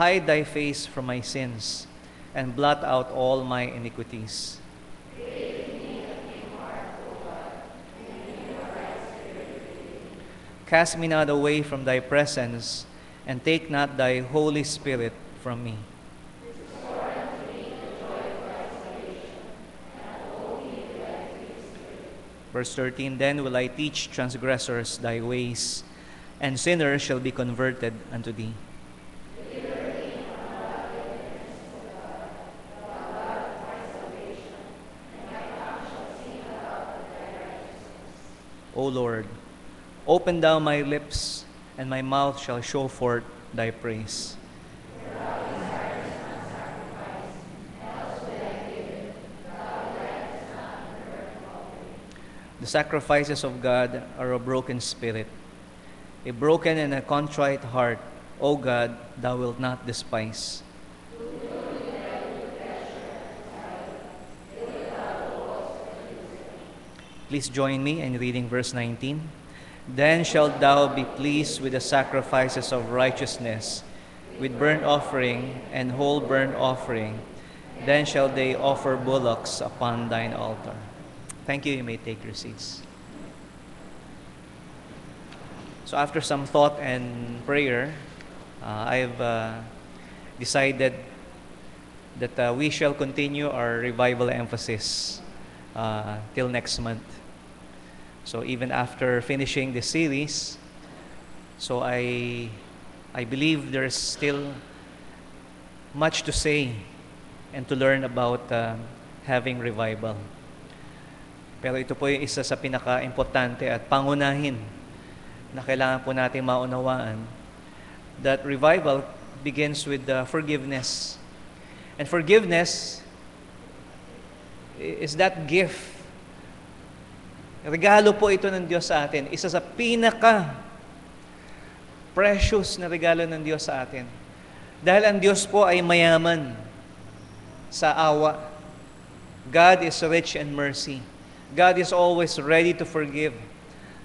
Hide thy face from my sins, and blot out all my iniquities. Cast me not away from thy presence, and take not thy Holy Spirit from me. Verse 13, Then will I teach transgressors thy ways, and sinners shall be converted unto thee. O Lord, open thou my lips, and my mouth shall show forth thy praise. The sacrifices of God are a broken spirit, a broken and a contrite heart, O God, thou wilt not despise. Please join me in reading verse 19. Then shalt thou be pleased with the sacrifices of righteousness, with burnt offering and whole burnt offering. Then shall they offer bullocks upon thine altar. Thank you. You may take your seats. So after some thought and prayer, I've decided that we shall continue our revival emphasis till next month. So even after finishing the series, so I believe there's still much to say and to learn about having revival. Pero ito po yung isa sa pinaka-importante at pangunahin na kailangan po natin maunawaan, that revival begins with forgiveness. And forgiveness is that gift. Regalo po ito ng Diyos sa atin. Isa sa pinaka-precious na regalo ng Diyos sa atin. Dahil ang Diyos po ay mayaman sa awa. God is rich in mercy. God is always ready to forgive.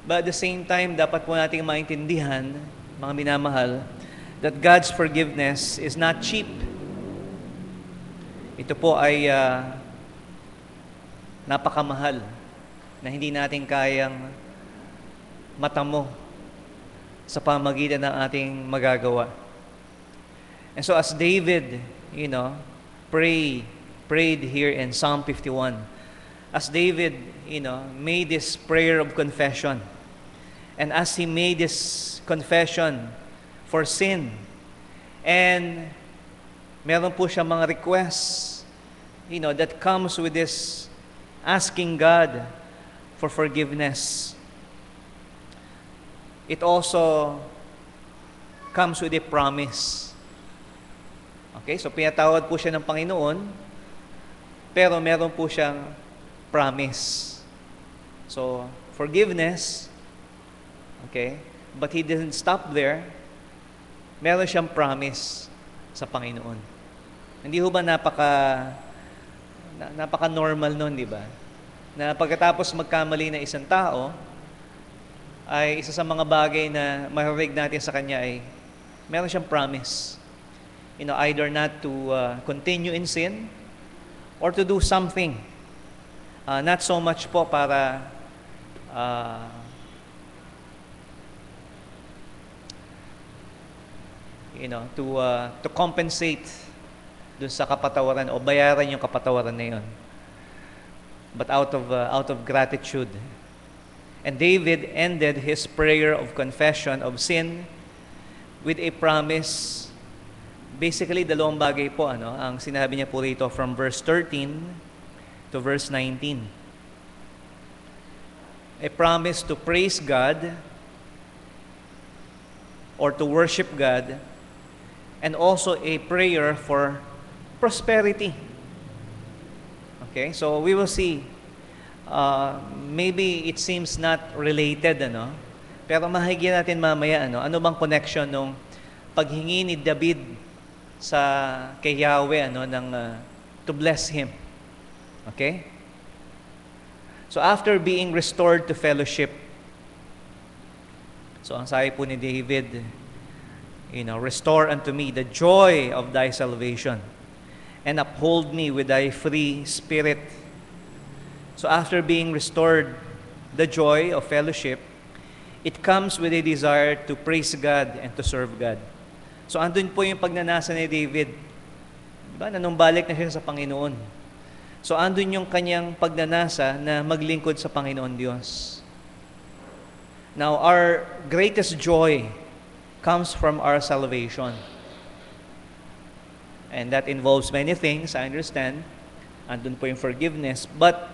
But at the same time, dapat po nating maintindihan, mga minamahal, that God's forgiveness is not cheap. Ito po ay napakamahal na hindi natin kayang matamo sa pamagitan ng ating magagawa. And so as David, prayed here in Psalm 51, as David, made this prayer of confession, and as he made this confession for sin, and meron po siya mga requests, that comes with this asking God for forgiveness. It also comes with a promise. Okay, so pinatawad po siya ng Panginoon, pero meron po siyang promise. So, forgiveness, okay, but he didn't stop there. Meron siyang promise sa Panginoon. Hindi ho ba napaka-normal nun, di ba? Na pagkatapos magkamali na isang tao, ay isa sa mga bagay na marinig natin sa kanya ay meron siyang promise. Either not to continue in sin or to do something. Not so much po para to compensate dun sa kapatawaran o bayaran yung kapatawaran na yun, but out of gratitude. And David ended his prayer of confession of sin with a promise. Basically, dalawang bagay po ang sinabi niya po rito from verse 13 to verse 19. A promise to praise God or to worship God, and also a prayer for prosperity. Okay, so we will see. Maybe it seems not related, pero mahigyan natin mamaya, ano bang connection nung paghingi ni David kay Yahweh, to bless him. Okay? So after being restored to fellowship, so ang sabi po ni David, Restore unto me the joy of thy salvation, and uphold me with thy free spirit. So after being restored the joy of fellowship, it comes with a desire to praise God and to serve God. So andun po yung pagnanasa ni David. Diba? Nanumbalik na siya sa Panginoon. So andun yung kanyang pagnanasa na maglingkod sa Panginoon Diyos. Now, our greatest joy comes from our salvation. And that involves many things, I understand. Andun po yung forgiveness. But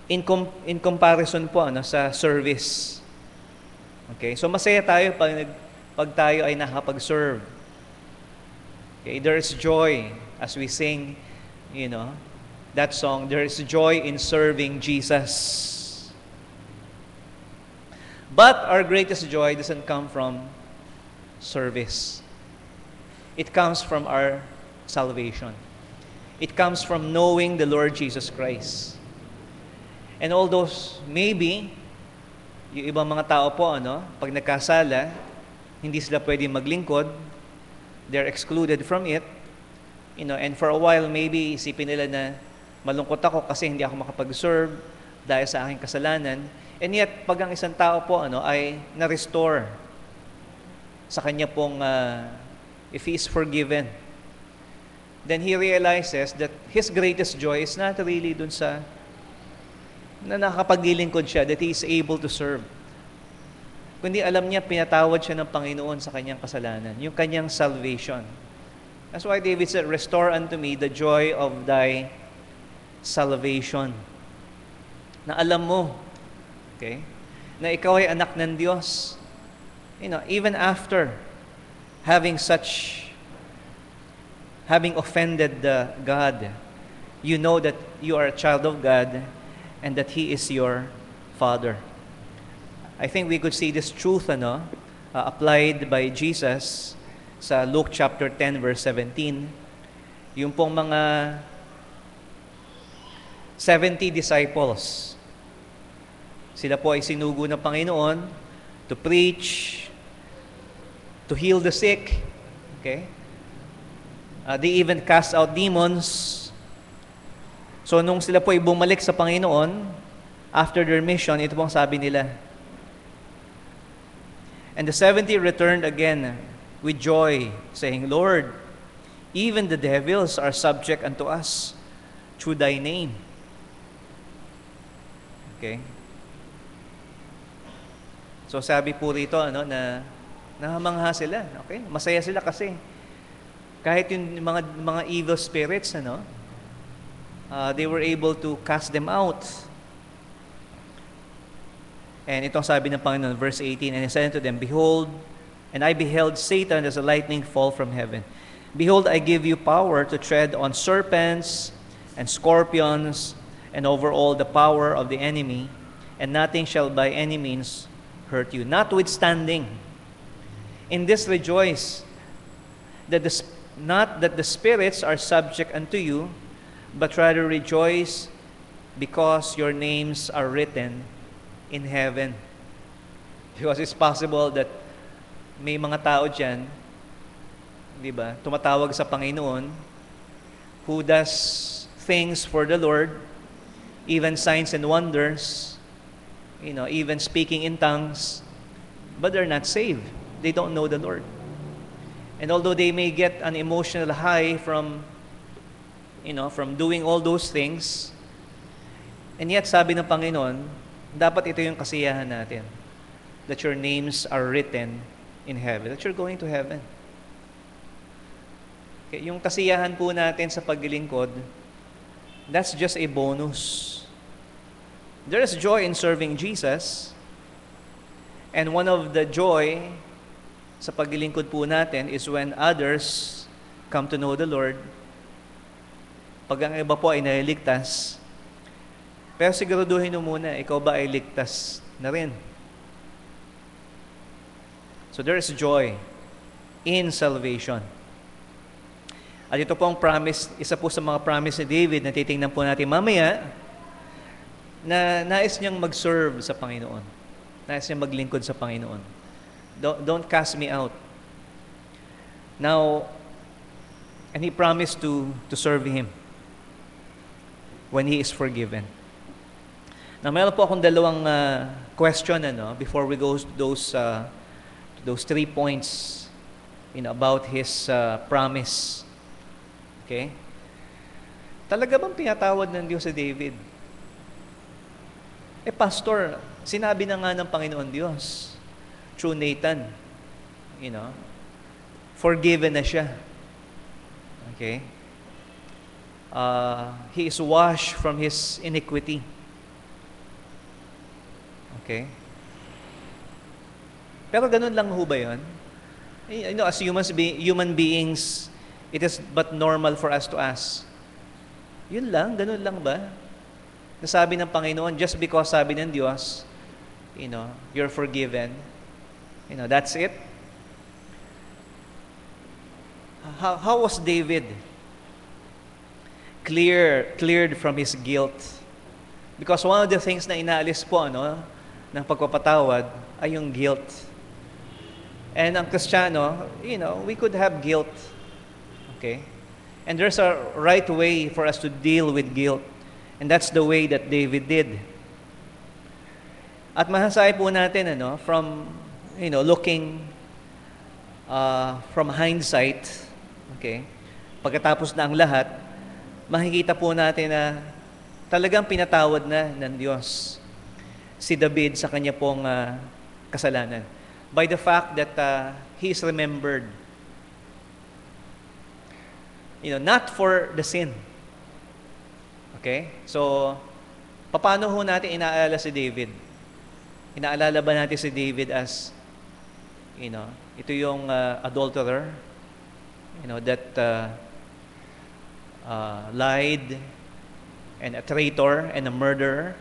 in comparison po sa service. Okay? So masaya tayo pag tayo ay nakapag-serve. Okay? There is joy as we sing, that song, there is joy in serving Jesus. But our greatest joy doesn't come from service. It comes from our salvation. It comes from knowing the Lord Jesus Christ. And all those, maybe, yung ibang mga tao po, pag nagkasala, hindi sila pwede maglingkod, they're excluded from it, and for a while, maybe isipin nila na malungkot ako kasi hindi ako makapag-serve dahil sa aking kasalanan. And yet, pag ang isang tao po ay na-restore sa kanya pong, if he is forgiven, then he realizes that his greatest joy is not really dun sa na nakapaglilingkod siya, that he is able to serve. Kundi alam niya, pinatawad siya ng Panginoon sa kanyang kasalanan, yung kanyang salvation. That's why David said, restore unto me the joy of thy salvation. Na alam mo, okay, na ikaw ay anak ng Diyos. Even after having offended God, you know that you are a child of God and that He is your Father. I think we could see this truth applied by Jesus sa Luke chapter 10 verse 17. Yung pong mga 70 disciples, sila po ay sinugo ng Panginoon to preach, to heal the sick. Okay? They even cast out demons. So, nung sila po ay bumalik sa Panginoon, after their mission, ito pong sabi nila. And the 70 returned again with joy, saying, Lord, even the devils are subject unto us through thy name. Okay? So sabi po rito na nahamangha sila, okay? Masaya sila kasi kahit yung mga evil spirits they were able to cast them out. And itong sabi ng Panginoon, verse 18, and he said unto them, Behold, and I beheld Satan as a lightning fall from heaven. Behold, I give you power to tread on serpents and scorpions and over all the power of the enemy, and nothing shall by any means hurt you. Notwithstanding, in this rejoice, that not that the spirits are subject unto you, but rather rejoice because your names are written in heaven. Because it's possible that may mga tao dyan, di ba, tumatawag sa Panginoon, who does things for the Lord, even signs and wonders, even speaking in tongues, but they're not saved. They don't know the Lord. And although they may get an emotional high from doing all those things, and yet sabi ng Panginoon, dapat ito yung kasiyahan natin, that your names are written in heaven, that you're going to heaven. Okay, yung kasiyahan po natin sa paglilingkod, that's just a bonus. There is joy in serving Jesus, and one of the joy sa paglilingkod po natin is when others come to know the Lord. Pag ang iba po ay naliligtas, pero siguraduhin mo muna, ikaw ba ay ligtas na rin? So there is joy in salvation. At ito po ang promise, isa po sa mga promise ni David na titingnan po natin mamaya, na nais niyang mag-serve sa Panginoon. Nais niyang maglingkod sa Panginoon. Don't cast me out. Now, and he promised to serve him when he is forgiven. Now, meron po akong dalawang question before we go to those 3 points about his promise. Okay? Talaga bang pinatawad ng Diyos si David? Pastor, sinabi na nga ng Panginoon Diyos through Nathan, forgiven na siya. Okay? He is washed from his iniquity. Okay? Pero ganun lang ho ba yun? As human beings, it is but normal for us to ask. Yun lang? Ganun lang ba? Nasabi ng Panginoon, just because sabi ng Diyos, you're forgiven. That's it. How was David cleared from his guilt? Because one of the things na inaalis po ng pagpapatawad ay yung guilt. And ang Kristiyano, we could have guilt. Okay? And there's a right way for us to deal with guilt. And that's the way that David did. At mahasay po natin, from, looking from hindsight, okay, pagkatapos na ang lahat, makikita po natin na talagang pinatawad na ng Diyos si David sa kanya pong kasalanan. By the fact that he is remembered. Not for the sin. Okay? So, paano ho natin inaalala si David? Inaalala ba natin si David as, ito yung adulterer, that lied, and a traitor, and a murderer?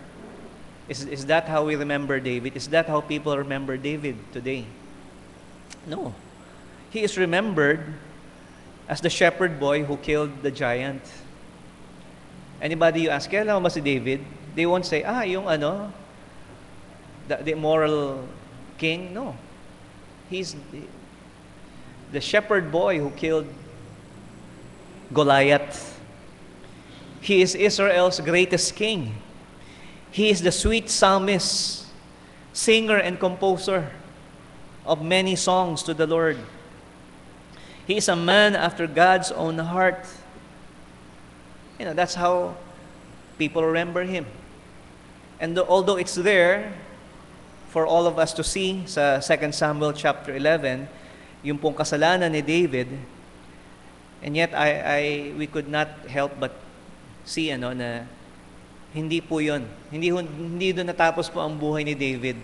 Is that how we remember David? Is that how people remember David today? No. He is remembered as the shepherd boy who killed the giant. Anybody you ask, kailan ba si David? They won't say, yung the immoral king. No. He's the shepherd boy who killed Goliath. He is Israel's greatest king. He is the sweet psalmist, singer and composer of many songs to the Lord. He is a man after God's own heart. That's how people remember him. And although it's there for all of us to see sa 2 Samuel chapter 11, yung pong kasalanan ni David, and yet we could not help but see na hindi po yun. Hindi doon natapos po ang buhay ni David.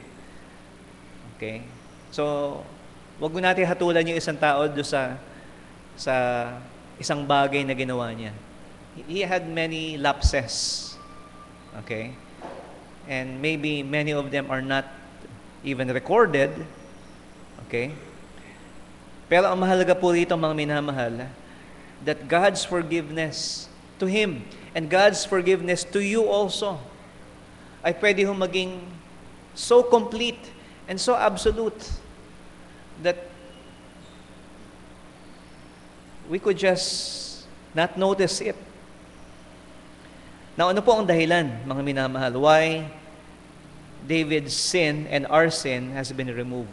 Okay? So, wag mo natin hatulan yung isang tao doon sa isang bagay na ginawa niya. He had many lapses. Okay? And maybe many of them are not even recorded. Okay? Pero ang mahalaga po rito, mga minamahal, that God's forgiveness to him and God's forgiveness to you also ay pwede hong maging so complete and so absolute that we could just not notice it. Now, ano po ang dahilan, mga minamahal? Why David's sin and our sin has been removed?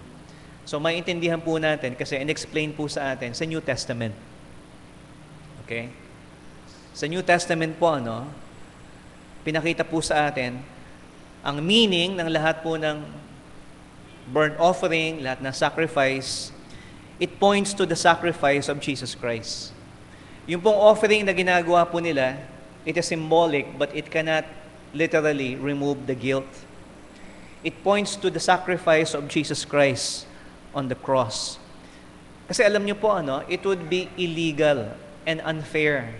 So, maintindihan po natin kasi in-explain po sa atin sa New Testament. Okay? Sa New Testament po, pinakita po sa atin ang meaning ng lahat po ng burnt offering, lahat ng sacrifice. It points to the sacrifice of Jesus Christ. Yung pong offering na ginagawa po nila, it is symbolic, but it cannot literally remove the guilt. It points to the sacrifice of Jesus Christ on the cross. Kasi alam niyo po, it would be illegal and unfair,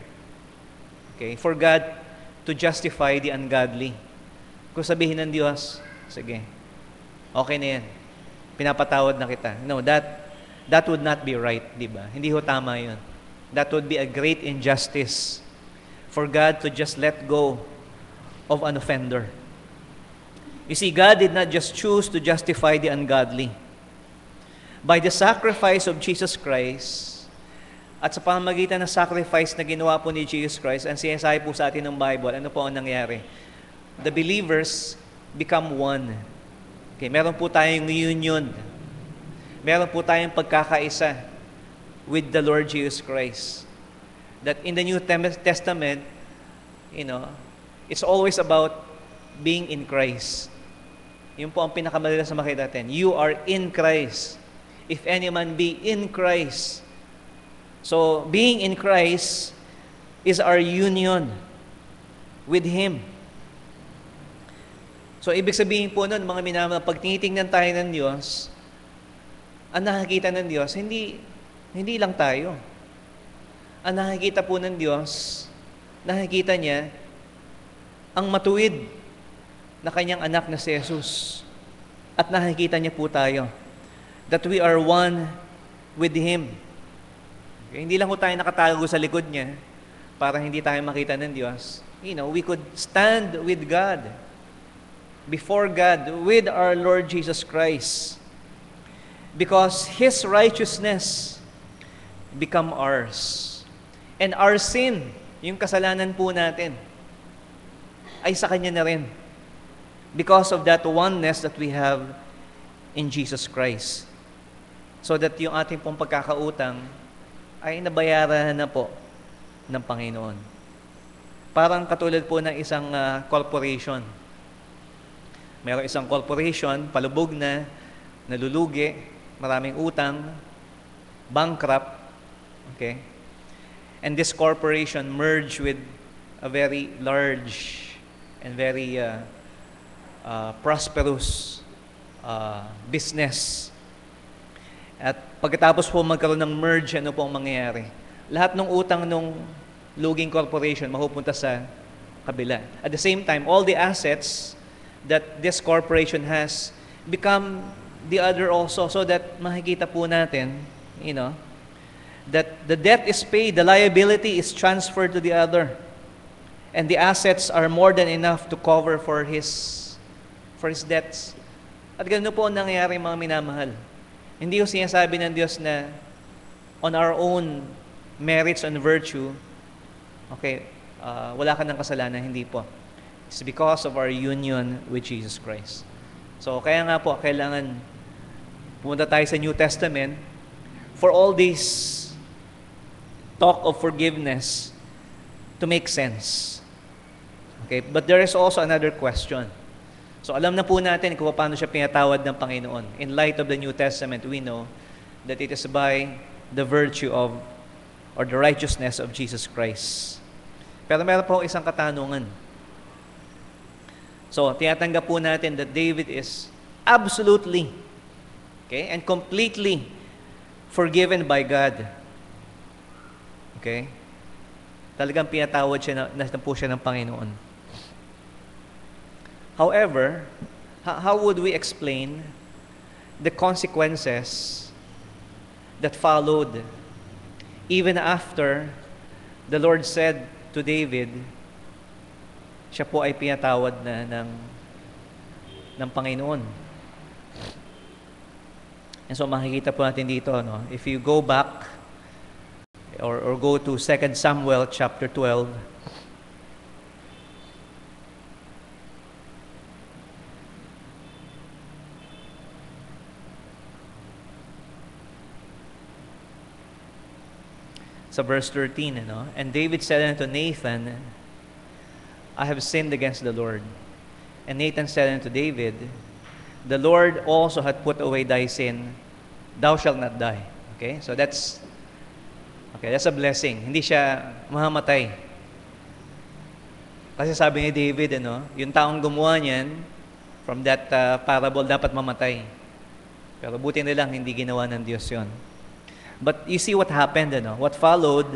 okay, for God to justify the ungodly. Kung sabihin ng Diyos, sige, okay na yan, pinapatawad na kita. No, that would not be right, di ba? Hindi ho tama yun. That would be a great injustice for God to just let go of an offender. You see, God did not just choose to justify the ungodly, By the sacrifice of Jesus Christ, at sa pamamagitan ng sacrifice na ginawa po ni Jesus Christ, ang sinasabi po sa atin ng Bible, ano po ang nangyari? The believers become one. Okay, meron po tayong union. Meron po tayong pagkakaisa with the Lord Jesus Christ. That in the New Testament, it's always about being in Christ. Yun po ang pinakamadalas na makita natin. You are in Christ. If any man be in Christ. So, being in Christ is our union with Him. So, ibig sabihin po nun, mga minamahal, pag tinitingnan tayo ng Diyos, ang nakikita ng Diyos, hindi lang tayo. Ang nakikita po ng Diyos, nakikita niya ang matuwid na kanyang anak na si Jesus. At nakikita niya po tayo that we are one with Him. Okay? Hindi lang po tayo nakatago sa likod niya para hindi tayo makita ng Diyos. We could stand with God, before God, with our Lord Jesus Christ. Because His righteousness become ours. And our sin, yung kasalanan po natin, ay sa Kanya na rin. Because of that oneness that we have in Jesus Christ. So that yung ating pong pagkakautang ay nabayaran na po ng Panginoon. Parang katulad po ng isang corporation. Mayroong isang corporation, palubog na, nalulugi, maraming utang, bankrupt, okay? And this corporation merged with a very large and very prosperous business. At pagkatapos po magkaroon ng merge, ano po ang mangyayari? Lahat ng utang ng luging corporation mapupunta sa kabila. At the same time, all the assets that this corporation has become the other also, so that makikita po natin, that the debt is paid, the liability is transferred to the other, and the assets are more than enough to cover for his debts. At ganun po ang nangyayari, mga minamahal. Hindi ko sinasabi ng Diyos na on our own merits and virtue, okay, wala ka ng kasalanan, hindi po. It's because of our union with Jesus Christ. So, kaya nga po, kailangan pumunta tayo sa New Testament for all this talk of forgiveness to make sense. Okay? But there is also another question. So, alam na po natin kung paano siya pinatawad ng Panginoon. In light of the New Testament, we know that it is by the virtue of, or the righteousness of Jesus Christ. Pero meron po isang katanungan. So, tinatanggap po natin that David is absolutely, okay, and completely forgiven by God. Okay? Talagang pinatawad siya na po siya ng Panginoon. However, how would we explain the consequences that followed even after the Lord said to David, siya po ay pinatawad na ng Panginoon. And so makikita po natin dito, if you go back or go to 2 Samuel chapter 12, sa verse 13, and David said unto Nathan, I have sinned against the Lord. And Nathan said unto David, the Lord also hath put away thy sin, thou shalt not die. Okay? So that's a blessing. Hindi siya mahamatay. Kasi sabi ni David, yung taong gumawa niyan, from that parable, dapat mamatay. Pero buti na lang, hindi ginawa ng Diyos yun. But you see what happened, what followed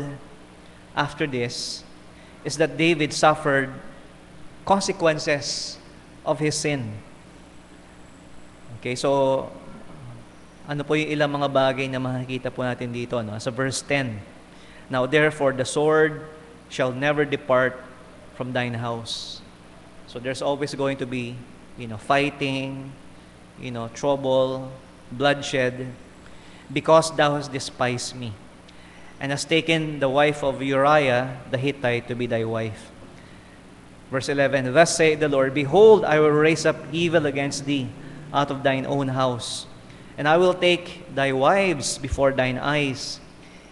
after this is that David suffered consequences of his sin. Okay, so ano po yung ilang mga bagay na makikita po natin dito, sa verse 10. Now therefore the sword shall never depart from thine house. So there's always going to be, fighting, trouble, bloodshed. because thou hast despised me, and hast taken the wife of Uriah the Hittite to be thy wife. Verse 11, thus saith the Lord, behold, I will raise up evil against thee out of thine own house, and I will take thy wives before thine eyes,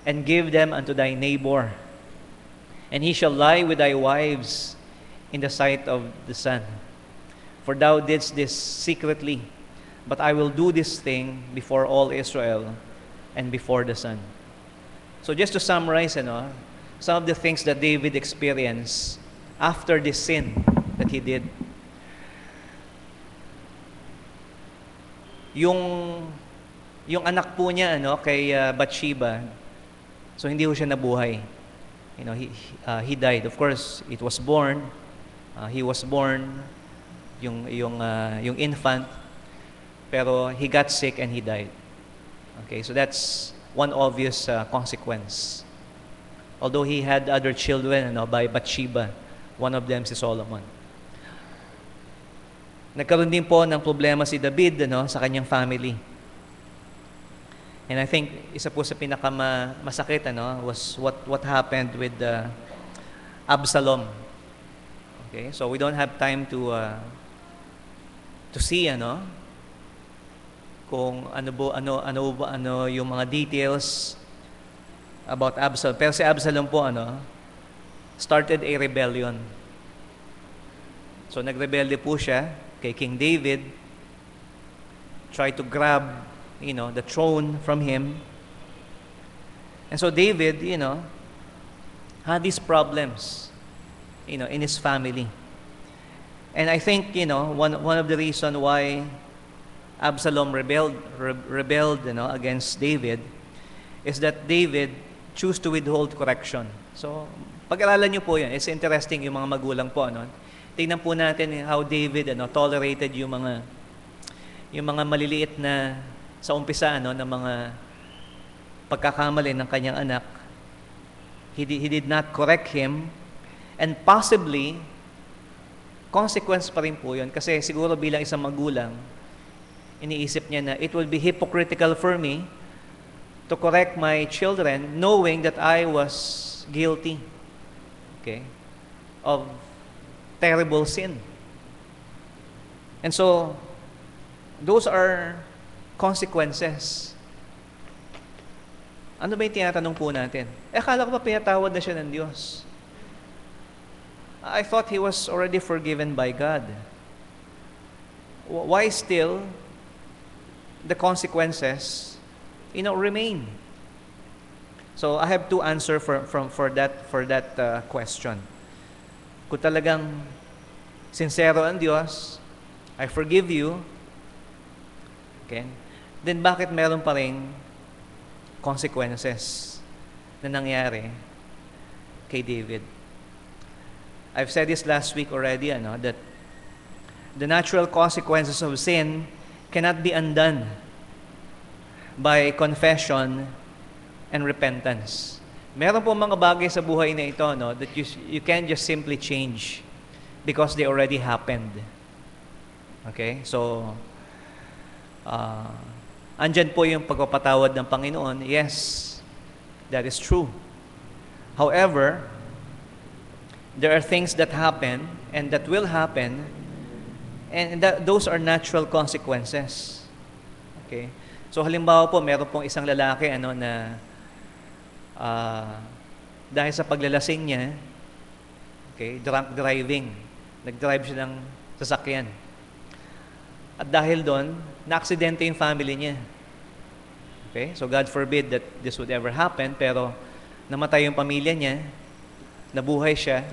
and give them unto thy neighbor, and he shall lie with thy wives in the sight of the sun. For thou didst this secretly, but I will do this thing before all Israel and before the sun. So just to summarize, some of the things that David experienced after this sin that he did. Yung anak po niya kay Bathsheba, so hindi ho siya nabuhay. He died. Of course, he was born, yung infant, pero he got sick and he died. Okay, so that's one obvious consequence. Although he had other children by Bathsheba, one of them si Solomon. Nagkaroon din po ng problema si David sa kanyang family. And I think isa po sa pinakamasakit was what happened with Absalom. Okay, so we don't have time to see kung ano yung mga details about Absalom. Pero si Absalom po started a rebellion. So nagrebelde po siya kay King David, tried to grab the throne from him. And so David had these problems in his family. And I think one of the reason why Absalom rebelled against David is that David chose to withhold correction. So pag-aralan niyo po yan. It's interesting yung mga magulang po tingnan po natin how David tolerated yung mga maliliit na sa umpisa ng mga pagkakamali ng kanyang anak. He did not correct him, and possibly consequence pa rin po yun kasi siguro bilang isang magulang iniisip niya na it will be hypocritical for me to correct my children knowing that I was guilty of terrible sin. And so those are consequences. Ano ba yung tinatanong po natin? Akala ko pa pinatawad na siya ng Diyos. I thought he was already forgiven by God. Why still the consequences remain? So I have to answer for that question. Kung talagang sincero ang Diyos, I forgive you, then bakit meron pa rin consequences na nangyari kay David? I've said this last week already, that the natural consequences of sin cannot be undone by confession and repentance. Meron po mga bagay sa buhay na ito that you can't just simply change because they already happened. Okay? So, andyan po yung pagpapatawad ng Panginoon. Yes, that is true. However, there are things that happen and that will happen, and those are natural consequences. Okay? So halimbawa po, meron pong isang lalaki na dahil sa paglalasing niya, drunk driving, nag-drive siya ng sasakyan. At dahil doon, na-aksidente yung family niya. Okay? So God forbid that this would ever happen, pero namatay yung pamilya niya, nabuhay siya.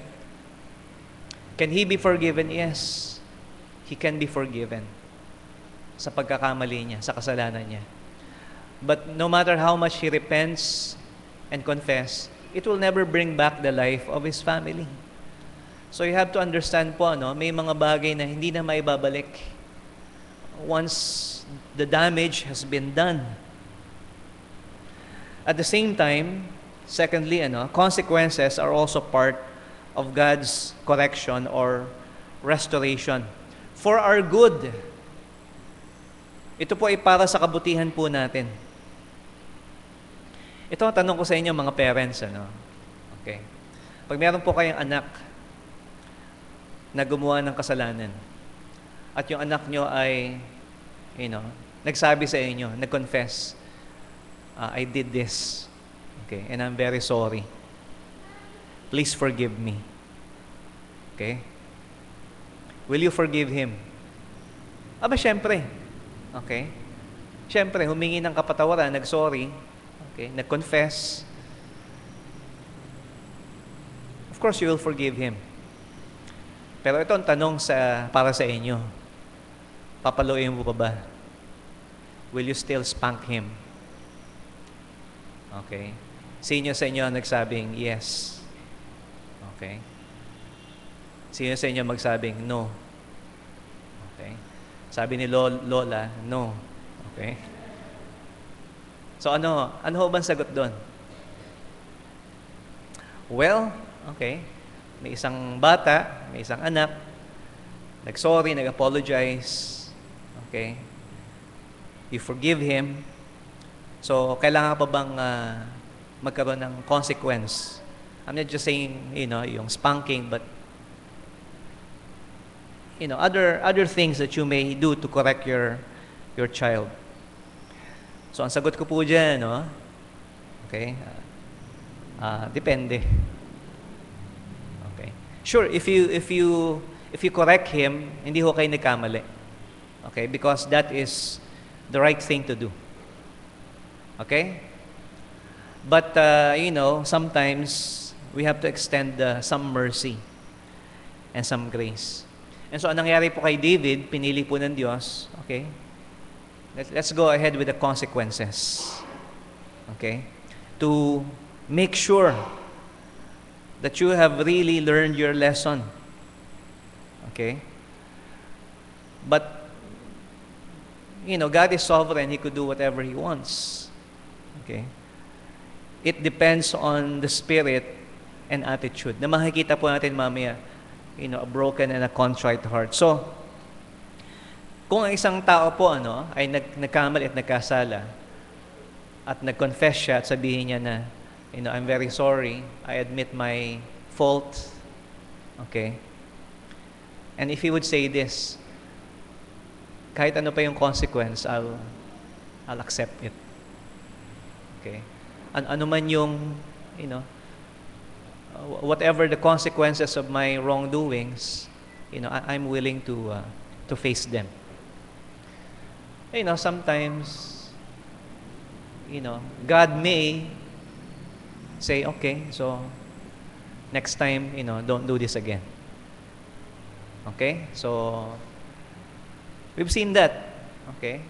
Can he be forgiven? Yes. He can be forgiven sa pagkakamali niya, sa kasalanan niya. But no matter how much he repents and confess, it will never bring back the life of his family. So you have to understand po, may mga bagay na hindi na maibabalik once the damage has been done. At the same time, secondly, consequences are also part of God's correction or restoration for our good. Ito po ay para sa kabutihan po natin. Ito ang tanong ko sa inyo mga parents, ano? Okay. Pag meron po kayong anak na gumawa ng kasalanan at yung anak nyo ay, nagsabi sa inyo, nag-confess, I did this, okay, and I'm very sorry. Please forgive me. Okay? Will you forgive him? Aba, syempre. Okay? Syempre, humingi ng kapatawaran, nag-sorry, okay, nag-confess. Of course, you will forgive him. Pero ito ang tanong para sa inyo. Papaluin mo pa ba? Will you still spank him? Okay? Sino sa inyo nagsabing yes? Okay? Sino sa inyo magsabing no? Okay? Sabi ni Lola, no. Okay? So ano ho bang sagot doon? Well, okay. May isang bata, may isang anak, nag-sorry, nag-apologize. Okay? You forgive him. So, kailangan pa bang magkaroon ng consequence? I'm not just saying, yung spanking, but other things that you may do to correct your child. So, ang sagot ko po dyan, okay, depende. Okay. Sure, if you correct him, hindi ho kayo nagkamali. Okay, because that is the right thing to do. Okay? But, sometimes we have to extend some mercy and some grace. And so, anong nangyari po kay David, pinili po ng Diyos, okay? Let's go ahead with the consequences. Okay? To make sure that you have really learned your lesson. Okay? But, God is sovereign. He could do whatever He wants. Okay? It depends on the spirit and attitude. Na makikita po natin mamaya, a broken and a contrite heart. So, kung ang isang tao po ay nagkamali at nagkasala at nag-confess siya at sabihin niya na, I'm very sorry, I admit my fault. Okay? And if he would say this, kahit ano pa yung consequence, I'll accept it. Okay? Ano man yung, whatever the consequences of my wrongdoings, I'm willing to face them. Sometimes, God may say, okay, so next time, don't do this again. Okay? So, we've seen that. Okay?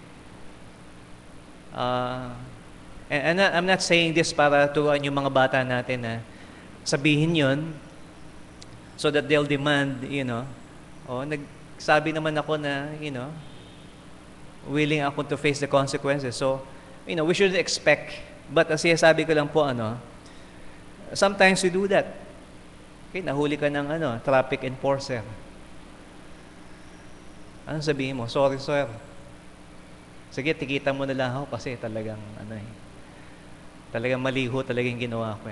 And I'm not saying this para turuan yung mga bata natin na sabihin yun so that they'll demand, nagsabi naman ako na, willing ako to face the consequences. So, we shouldn't expect. But as sabi ko lang po, sometimes we do that. Okay, nahuli ka ng traffic enforcer. Anong sabihin mo? Sorry, sir. Sige, tikita mo na lang ako kasi talagang, talagang maliho talagang ginawa ko .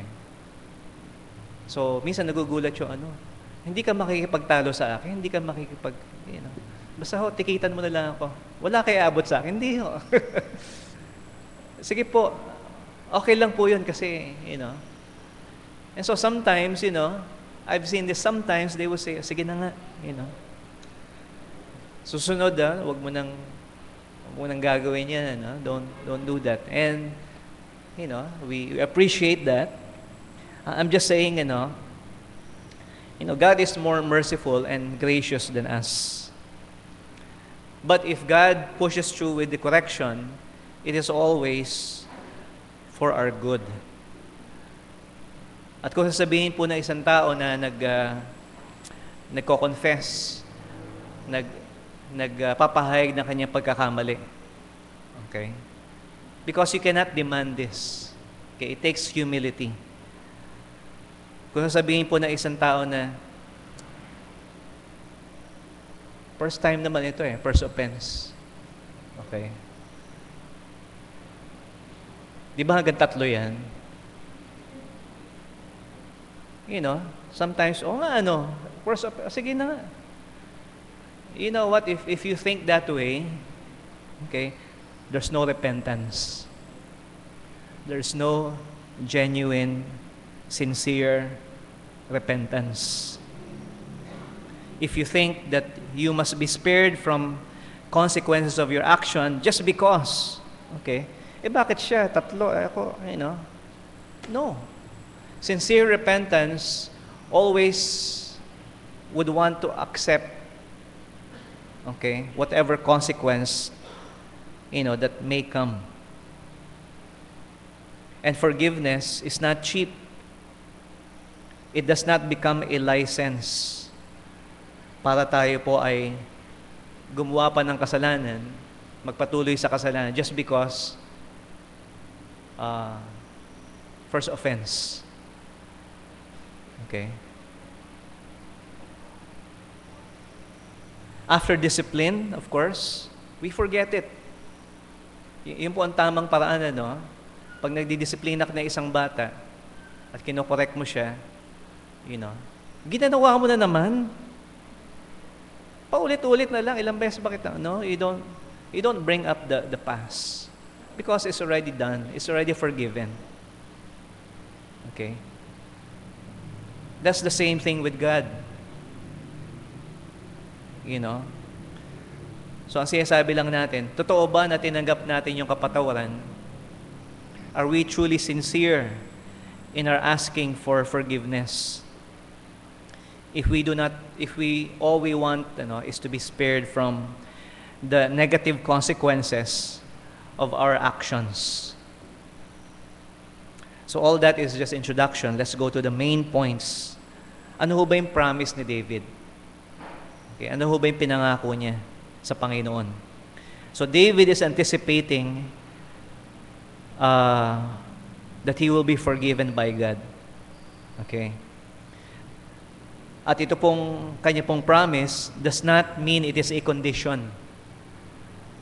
So, minsan nagugulat yung hindi ka makikipagtalo sa akin, hindi ka basta tikitan mo na lang ako. Wala kaya abot sa akin, hindi ho. Sige po, okay lang po yun kasi, And so sometimes, I've seen this, sometimes they will say, sige na nga, Susunod, wag mo nang gagawin yan, Don't do that. And, we appreciate that. I'm just saying, God is more merciful and gracious than us. But if God pushes through with the correction, it is always for our good. At kung sasabihin po na isang tao na nagko-confess, nagpapahayag ng kanyang pagkakamali. Okay? Because you cannot demand this. Okay? It takes humility. Kung sasabihin po na isang tao na first time naman ito first offense. Okay? Di ba hanggang 3 yan? Sometimes, course, sige na nga. You know what, if you think that way, okay, there's no repentance. There's no genuine, sincere repentance. If you think that you must be spared from consequences of your action just because, okay, bakit siya? Tatlo, ako, No. Sincere repentance always would want to accept, okay, whatever consequence, that may come. And forgiveness is not cheap. It does not become a license para tayo po ay gumawa pa ng kasalanan, magpatuloy sa kasalanan just because first offense. Okay? After discipline, of course, we forget it. Yun po ang tamang paraan, Pag nagdidisiplina ka ng isang bata at kinokorek mo siya, ginanawa mo na naman. Paulit-ulit na lang, ilang beses bakit no? You don't bring up the past because it's already done. It's already forgiven. Okay? That's the same thing with God. So ang sinasabi lang natin, totoo ba na tinanggap natin yung kapatawaran? Are we truly sincere in our asking for forgiveness? If all we want, is to be spared from the negative consequences of our actions. So all that is just introduction. Let's go to the main points. Ano ho ba yung promise ni David? Okay, ano ho ba yung pinangako niya sa Panginoon? So David is anticipating that he will be forgiven by God. Okay? At ito pong kanya pong promise does not mean it is a condition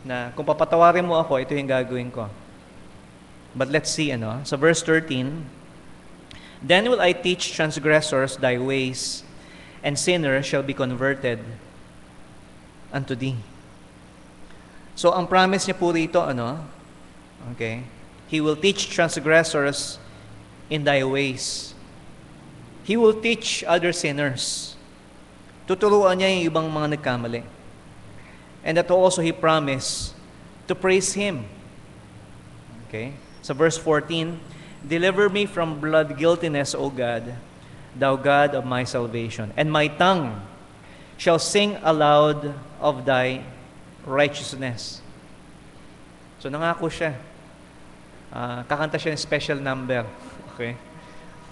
na kung papatawarin mo ako, ito yung gagawin ko. But let's see, sa verse 13, "Then will I teach transgressors thy ways, and sinners shall be converted unto thee." So, ang promise niya po rito, okay, he will teach transgressors in thy ways. He will teach other sinners. Tuturuan niya yung ibang mga nagkamali. And that also he promised to praise him. Okay? So verse 14, "Deliver me from blood guiltiness, O God, thou God of my salvation. And my tongue shall sing aloud of thy righteousness." So nangako siya. Kakanta siya ng special number. Okay?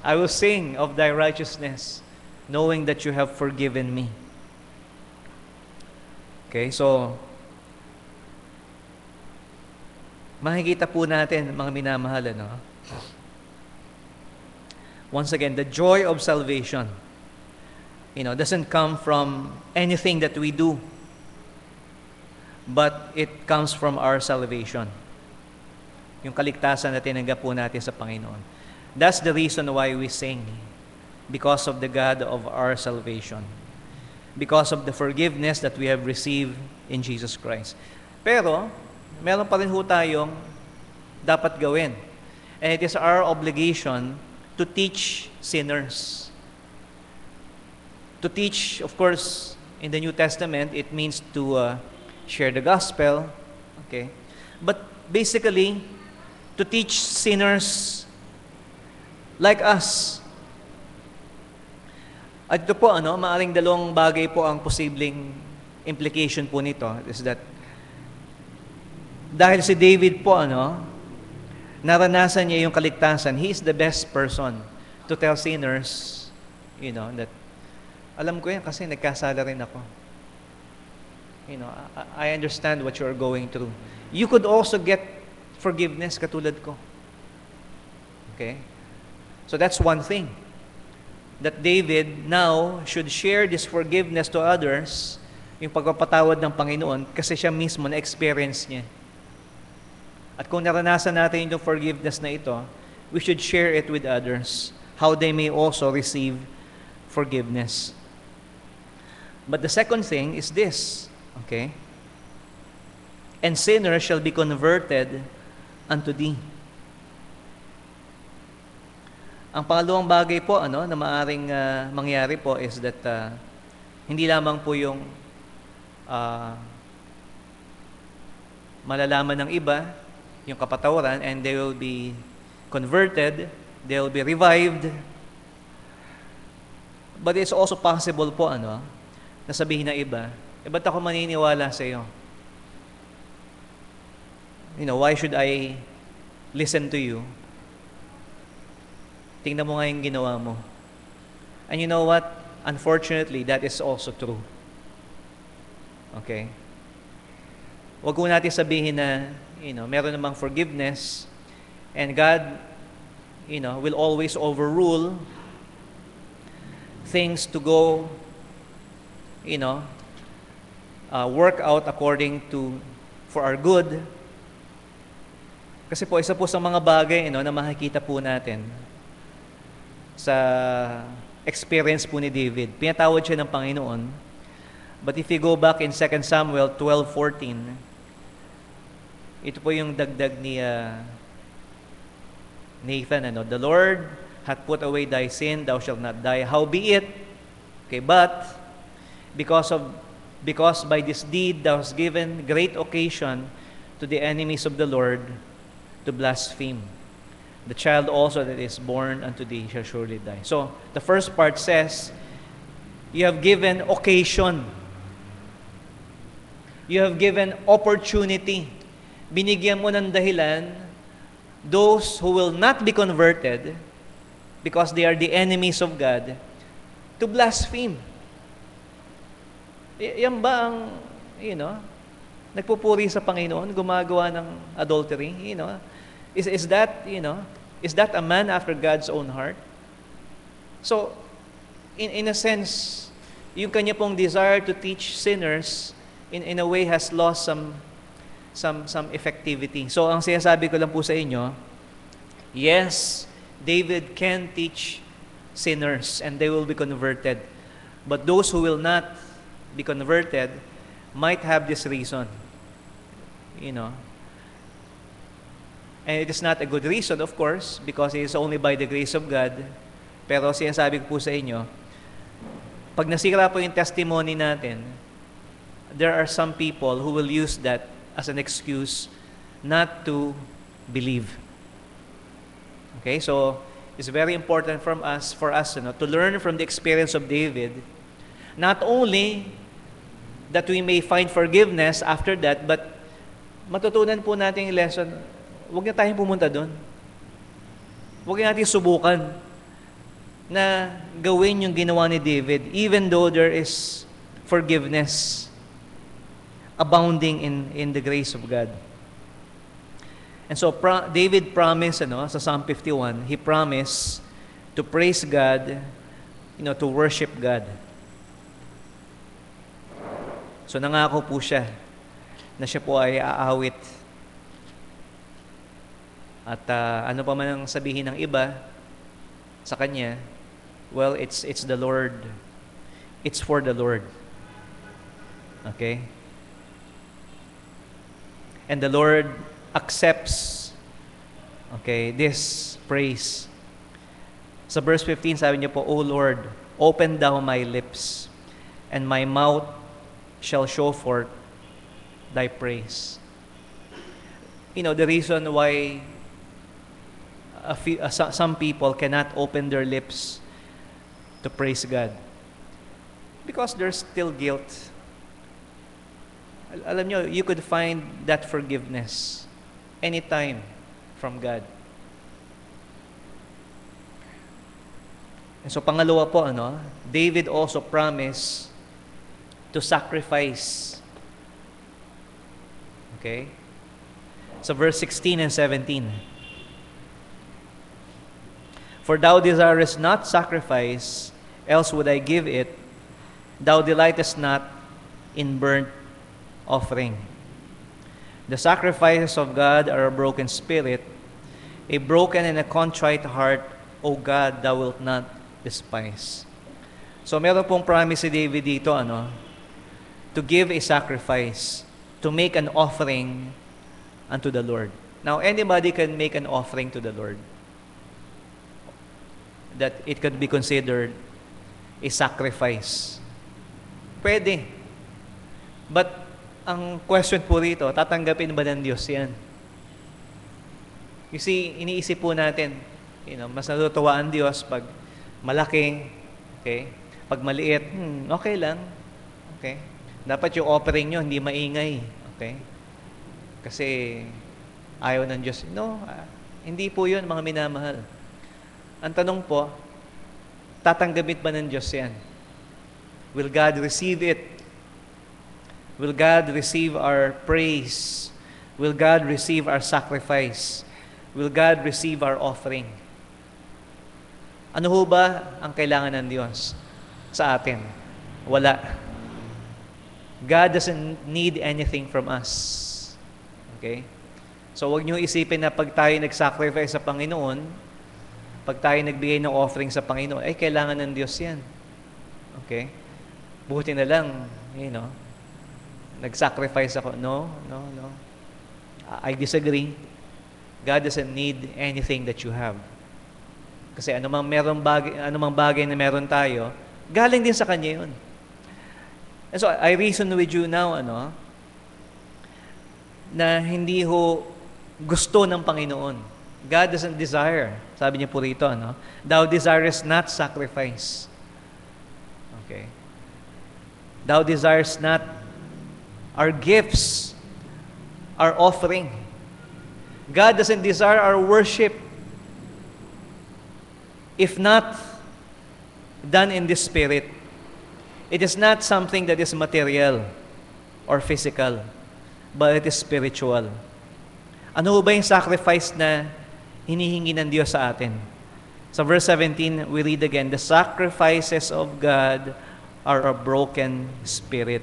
"I will sing of thy righteousness, knowing that you have forgiven me." Okay, so makikita po natin, mga minamahal, once again, the joy of salvation, doesn't come from anything that we do, but it comes from our salvation. Yung kaligtasan na tinanggap po natin sa Panginoon. That's the reason why we sing, because of the God of our salvation, because of the forgiveness that we have received in Jesus Christ. Pero, meron pa rin ho tayong dapat gawin. And it is our obligation to teach sinners. To teach, of course, in the New Testament, it means to share the gospel. Okay? But basically, to teach sinners like us. At ito po, maaring dalawang bagay po ang posibleng implication po nito, is that dahil si David po, naranasan niya yung kaligtasan, he is the best person to tell sinners, that alam ko yan kasi nagkasala rin ako. I understand what you are going through. You could also get forgiveness katulad ko. Okay? So that's one thing. That David now should share this forgiveness to others, yung pagpapatawad ng Panginoon, kasi siya mismo na-experience niya. At kung naranasan natin yung forgiveness na ito, we should share it with others, how they may also receive forgiveness. But the second thing is this, okay? And sinners shall be converted unto thee. Ang pangalawang bagay po na maaring mangyari po is that hindi lamang po yung malalaman ng iba yung kapatawaran and they will be converted, they will be revived. But it's also possible po na sabihin ng iba, ba't ako maniniwala sa iyo? Why should I listen to you? Tingnan mo nga yung ginawa mo. And you know what? Unfortunately, that is also true. Okay? Huwag ko natin sabihin na, meron namang forgiveness and God, will always overrule things to go, work out according to, for our good. Kasi po, isa po sa mga bagay, na makikita po natin sa experience po ni David. Pinatawad siya ng Panginoon. But if you go back in 2 Samuel 12:14, ito po yung dagdag ni Nathan, The Lord hath put away thy sin, thou shalt not die. Howbeit, okay, but because by this deed thou hast given great occasion to the enemies of the Lord to blaspheme. The child also that is born unto thee shall surely die. So, the first part says, you have given occasion. You have given opportunity. Binigyan mo ng dahilan those who will not be converted because they are the enemies of God to blaspheme. Yan ba ang, nagpupuri sa Panginoon, gumagawa ng adultery? Is that a man after God's own heart? So, in a sense, yung kanya pong desire to teach sinners, in a way has lost some effectivity. So, ang sinasabi ko lang po sa inyo, yes, David can teach sinners and they will be converted. But those who will not be converted might have this reason. And it is not a good reason, of course, because it is only by the grace of God. Pero sinasabi ko po sa inyo, pag nasira po yung testimony natin, there are some people who will use that as an excuse not to believe. Okay, so it's very important for us to learn from the experience of David, not only that we may find forgiveness after that, but matutunan po natin yung lesson. Huwag na tayong pumunta doon. Huwag natin subukan na gawin yung ginawa ni David, even though there is forgiveness abounding in the grace of God. And so David promised, sa Psalm 51, he promised to praise God, to worship God. So nangako po siya na siya po ay aawit. At ano pa man ang sabihin ng iba sa kanya, well, it's the Lord. It's for the Lord. Okay? And the Lord accepts, this praise. Sa verse 15, sabi niya po, O Lord, open thou my lips, and my mouth shall show forth thy praise. The reason why some people cannot open their lips to praise God, because there's still guilt. Alam nyo, you could find that forgiveness anytime from God. And so pangalawa po, David also promised to sacrifice. Okay? So verse 16 and 17. For thou desirest not sacrifice, else would I give it. Thou delightest not in burnt offering. The sacrifices of God are a broken spirit, a broken and a contrite heart, O God, thou wilt not despise. So meron pong promise si David dito, to give a sacrifice, to make an offering unto the Lord. Now, anybody can make an offering to the Lord that it could be considered a sacrifice. Pwede. But ang question po rito, tatanggapin ba ng Diyos yan? You see, iniisip po natin, mas natutuwa ang Diyos pag malaki, okay? Pag maliit, okay lang. Okay? Dapat yung offering nyo hindi maingay. Okay? Kasi ayaw ng Diyos. No, hindi po yun, mga minamahal. Ang tanong po, tatanggapin ba ng Diyos yan? Will God receive it? Will God receive our praise? Will God receive our sacrifice? Will God receive our offering? Ano ho ba ang kailangan ng Diyos sa atin? Wala. God doesn't need anything from us. Okay? So, huwag niyo isipin na pag tayo nag-sacrifice sa Panginoon, pag tayo nagbigay ng offering sa Panginoon, ay kailangan ng Diyos yan. Okay? Buti na lang, nag-sacrifice ako. No. I disagree. God doesn't need anything that you have. Kasi anumang bagay na meron tayo, galing din sa Kanya yun. And so, I reason with you now, na hindi ho gusto ng Panginoon. God doesn't desire. Sabi niya po rito, Thou desirest not sacrifice. Okay. Thou desirest not our gifts, our offering. God doesn't desire our worship if not done in the Spirit. It is not something that is material or physical, but it is spiritual. Ano ba yung sacrifice na hinihingi ng Diyos sa atin? Sa verse 17, we read again, the sacrifices of God are a broken spirit.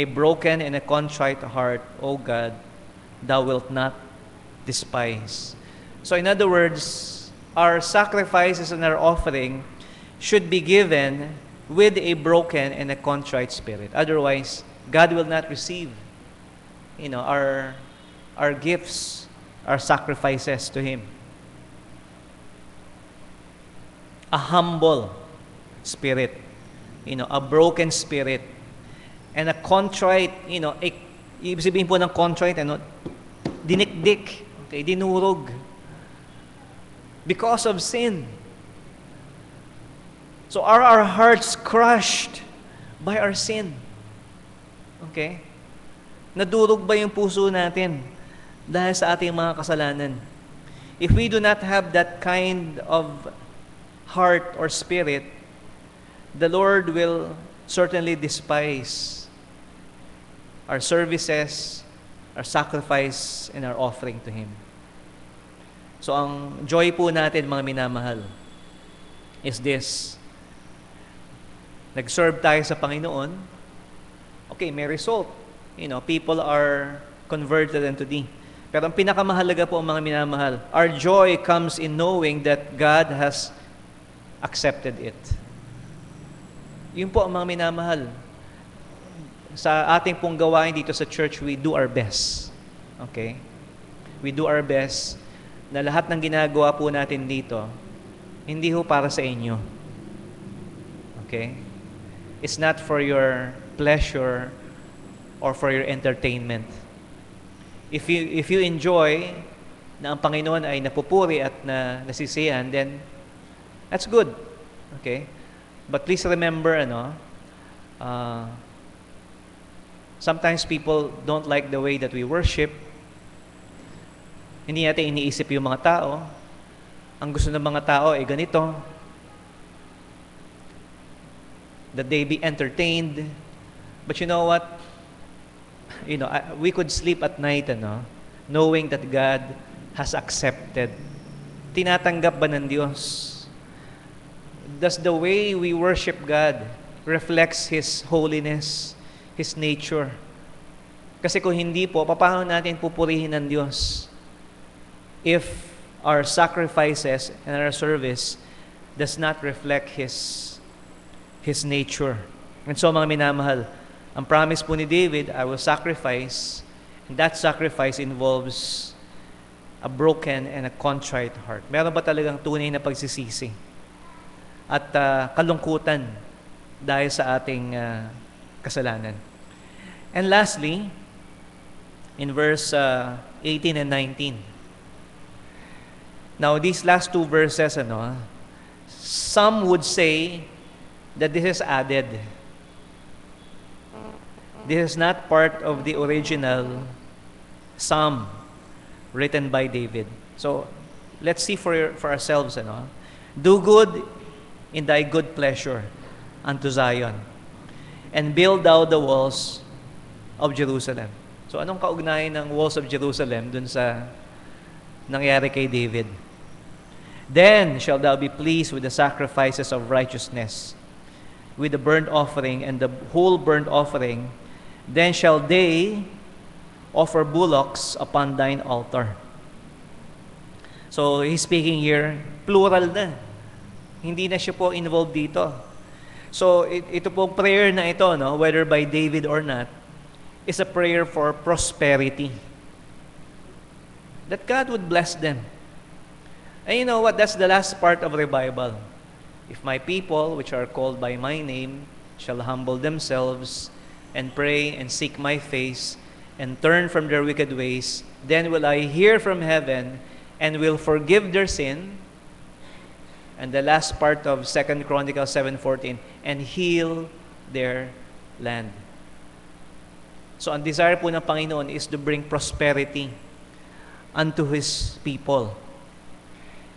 A broken and a contrite heart, O God, Thou wilt not despise. So in other words, our sacrifices and our offering should be given with a broken and a contrite spirit. Otherwise, God will not receive, our gifts, our sacrifices to Him. A humble spirit, a broken spirit, and a contrite, ibig sabihin po ng contrite, dinikdik, okay, dinurog, because of sin. So are our hearts crushed by our sin? Okay? Nadurog ba yung puso natin dahil sa ating mga kasalanan? If we do not have that kind of heart or spirit, the Lord will certainly despise our services, our sacrifice, and our offering to Him. So ang joy po natin, mga minamahal, is this. Nag-serve tayo sa Panginoon, okay, may result. People are converted unto Thee. Pero ang pinakamahalaga po, mga minamahal, our joy comes in knowing that God has accepted it. Yun po ang mga minamahal. Sa ating pong gawain dito sa church, we do our best. Okay? We do our best na lahat ng ginagawa po natin dito, hindi ho para sa inyo. Okay? It's not for your pleasure or for your entertainment. If you enjoy na ang Panginoon ay napupuri at nasisiyahan, then that's good. Okay? But please remember, sometimes people don't like the way that we worship. Hindi natin iniisip yung mga tao. Ang gusto ng mga tao ay ganito. That they be entertained. But you know what? We could sleep at night, knowing that God has accepted. Tinatanggap ba ng Diyos? Does the way we worship God reflects His holiness, His nature? Kasi kung hindi po, paano natin pupurihin ng Diyos if our sacrifices and our service does not reflect His nature. And so mga minamahal, ang promise po ni David, I will sacrifice, and that sacrifice involves a broken and a contrite heart. Meron ba talagang tunay na pagsisisi at kalungkutan dahil sa ating kasalanan? And lastly, in verse 18 and 19. Now, these last two verses, some would say that this is added. This is not part of the original psalm written by David. So, let's see for ourselves. Do good in thy good pleasure unto Zion, and build thou the walls of Jerusalem. So, anong kaugnayan ng walls of Jerusalem dun sa nangyari kay David? Then shall thou be pleased with the sacrifices of righteousness, with the burnt offering and the whole burnt offering. Then shall they offer bullocks upon thine altar. So, he's speaking here, plural na. Hindi na siya po involved dito. So, ito po prayer na ito, whether by David or not, is a prayer for prosperity. That God would bless them. And you know what? That's the last part of revival. If my people, which are called by my name, shall humble themselves and pray and seek my face and turn from their wicked ways, then will I hear from heaven and will forgive their sin. And the last part of 2 Chronicles 7:14, and heal their land. So ang desire po ng Panginoon is to bring prosperity unto His people.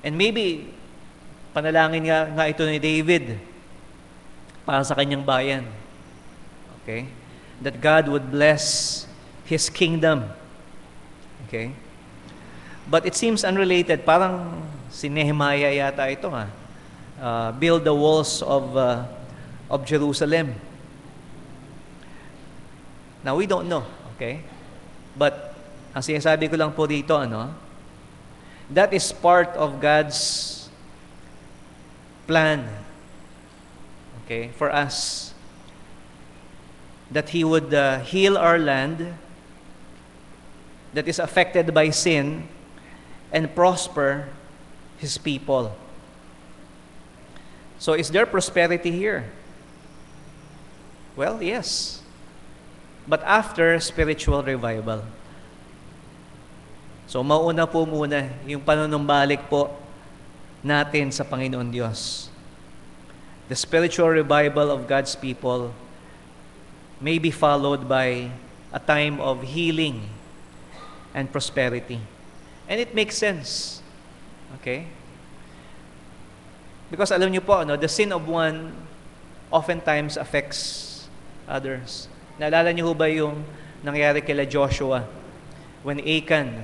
And maybe, panalangin nga ito ni David para sa kanyang bayan. Okay? That God would bless His kingdom. Okay? But it seems unrelated. Parang si Nehemiah yata ito build the walls of Jerusalem. Now, we don't know. Okay? But, ang sinasabi ko lang po dito, that is part of God's plan, okay, for us, that He would heal our land that is affected by sin and prosper His people. So, is there prosperity here? Well, yes. But after spiritual revival. So, mauna po muna yung panunumbalik po natin sa Panginoon Diyos. The spiritual revival of God's people may be followed by a time of healing and prosperity. And it makes sense. Okay? Because alam niyo po, the sin of one oftentimes affects others. Naalala niyo ba yung nangyari kila Joshua when Achan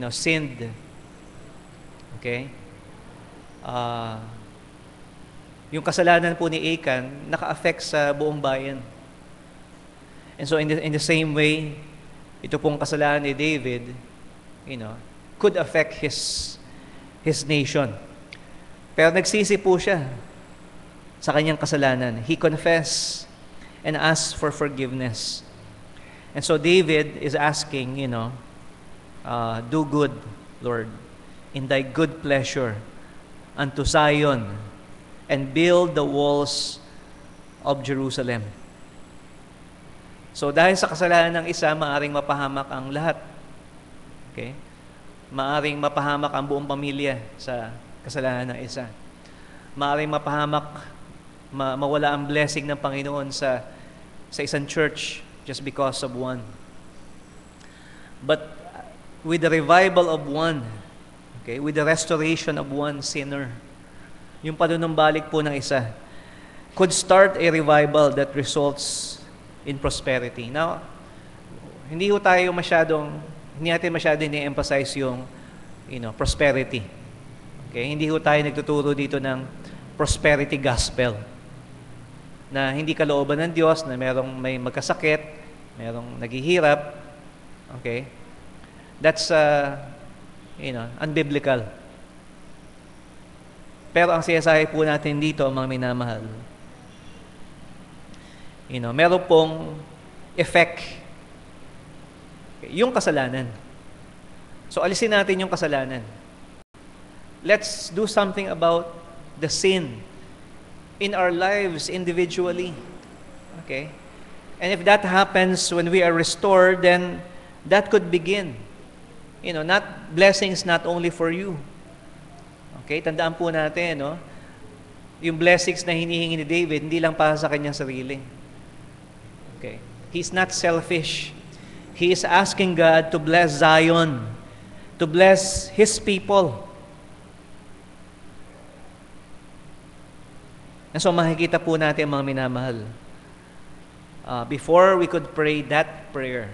sinned? Okay? Yung kasalanan po ni Achan naka-affect sa buong bayan. And so in the same way, ito pong kasalanan ni David, could affect his nation. Pero nagsisi po siya sa kanyang kasalanan. He confessed and asked for forgiveness. And so David is asking, do good, Lord, in thy good pleasure unto Zion, and build the walls of Jerusalem. So dahil sa kasalanan ng isa, maaring mapahamak ang lahat. Okay? Maaring mapahamak ang buong pamilya sa kasalanan ng isa. Maaring mapahamak, mawala ang blessing ng Panginoon sa isang church just because of one. But with the revival of one, okay, with the restoration of one sinner, yung panunumbalik po ng isa, could start a revival that results in prosperity. Now, hindi natin masyadong ni-emphasize yung, prosperity. Okay? Hindi tayo nagtuturo dito ng prosperity gospel. Na hindi kalooban ng Diyos, na may magkasakit, merong naghihirap. Okay? That's, unbiblical. Pero ang siyasahe po natin dito, mga minamahal, meron pong effect yung kasalanan. So, alisin natin yung kasalanan. Let's do something about the sin in our lives individually. Okay? And if that happens when we are restored, then that could begin. Not blessings not only for you. Okay? Tandaan po natin, yung blessings na hinihingi ni David, hindi lang para sa kanyang sarili. Okay? He's not selfish. He is asking God to bless Zion, to bless His people. And so makikita po natin, mga minamahal, before we could pray that prayer,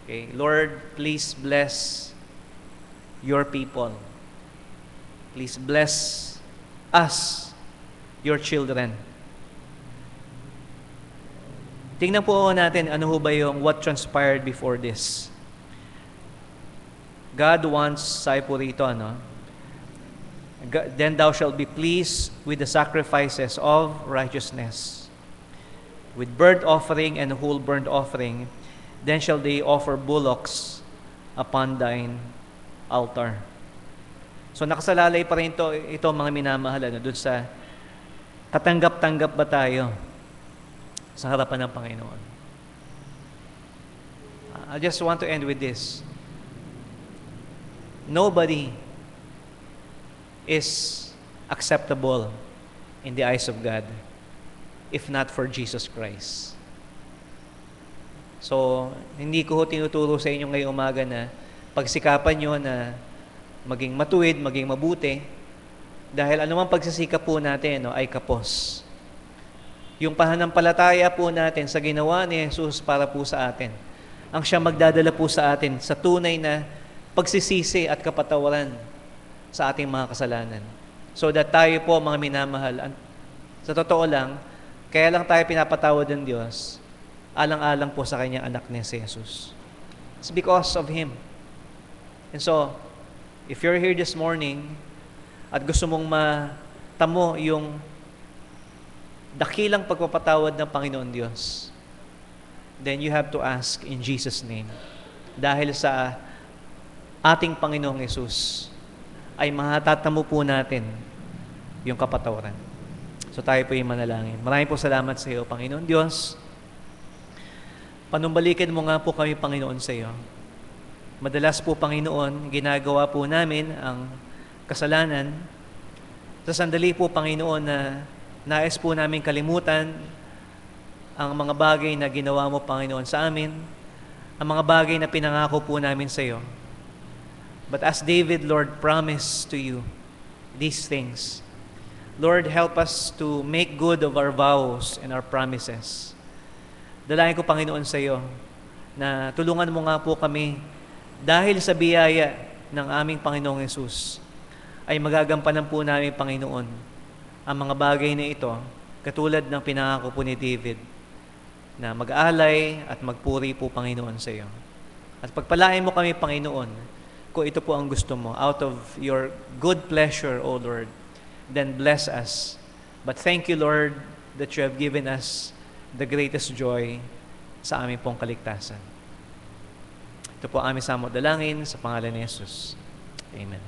okay, Lord, please bless your people. Please bless us, your children. Tingnan po natin ano ho ba yung what transpired before this. God wants, sabi po rito, then thou shalt be pleased with the sacrifices of righteousness, with burnt offering and whole burnt offering, then shall they offer bullocks upon thine altar. So nakasalalay pa rin ito mga minamahal, doon sa katanggap-tanggap ba tayo sa harapan ng Panginoon. I just want to end with this. Nobody is acceptable in the eyes of God if not for Jesus Christ. So, hindi ko tinuturo sa inyo ngayong umaga na pagsikapan nyo na maging matuwid, maging mabuti, dahil anumang pagsisikap po natin ay kapos. Yung pananampalataya po natin sa ginawa ni Jesus para po sa atin, ang siyang magdadala po sa atin sa tunay na pagsisisi at kapatawaran sa ating mga kasalanan. So that tayo po, mga minamahal, sa totoo lang, kaya lang tayo pinapatawad ng Diyos, alang-alang po sa kanyang anak ni Jesus. It's because of Him. And so, if you're here this morning at gusto mong matamo yung dakilang pagpapatawad ng Panginoon Diyos, then you have to ask in Jesus' name. Dahil sa ating Panginoong Jesus ay mahatatamo po natin yung kapatawaran. So tayo po yung manalangin. Maraming po salamat sa iyo, Panginoon Diyos. Panumbalikan mo nga po kami, Panginoon, sa iyo. Madalas po, Panginoon, ginagawa po namin ang kasalanan. Sa sandali po, Panginoon, na nais po namin kalimutan ang mga bagay na ginawa mo, Panginoon, sa amin, ang mga bagay na pinangako po namin sa iyo. But as David, Lord, promised to you these things, Lord, help us to make good of our vows and our promises. Dalangin ko, Panginoon, sa iyo na tulungan mo nga po kami dahil sa biyaya ng aming Panginoong Yesus ay magagampanan po namin, Panginoon, ang mga bagay na ito katulad ng pinangako po ni David na mag-alay at magpuri po, Panginoon, sa iyo. At pagpalain mo kami, Panginoon, kung ito po ang gusto mo, out of your good pleasure, O Lord, then bless us. But thank you, Lord, that you have given us the greatest joy sa aming pong kaligtasan. Ito po aming samot dalangin sa pangalan ni Jesus. Amen.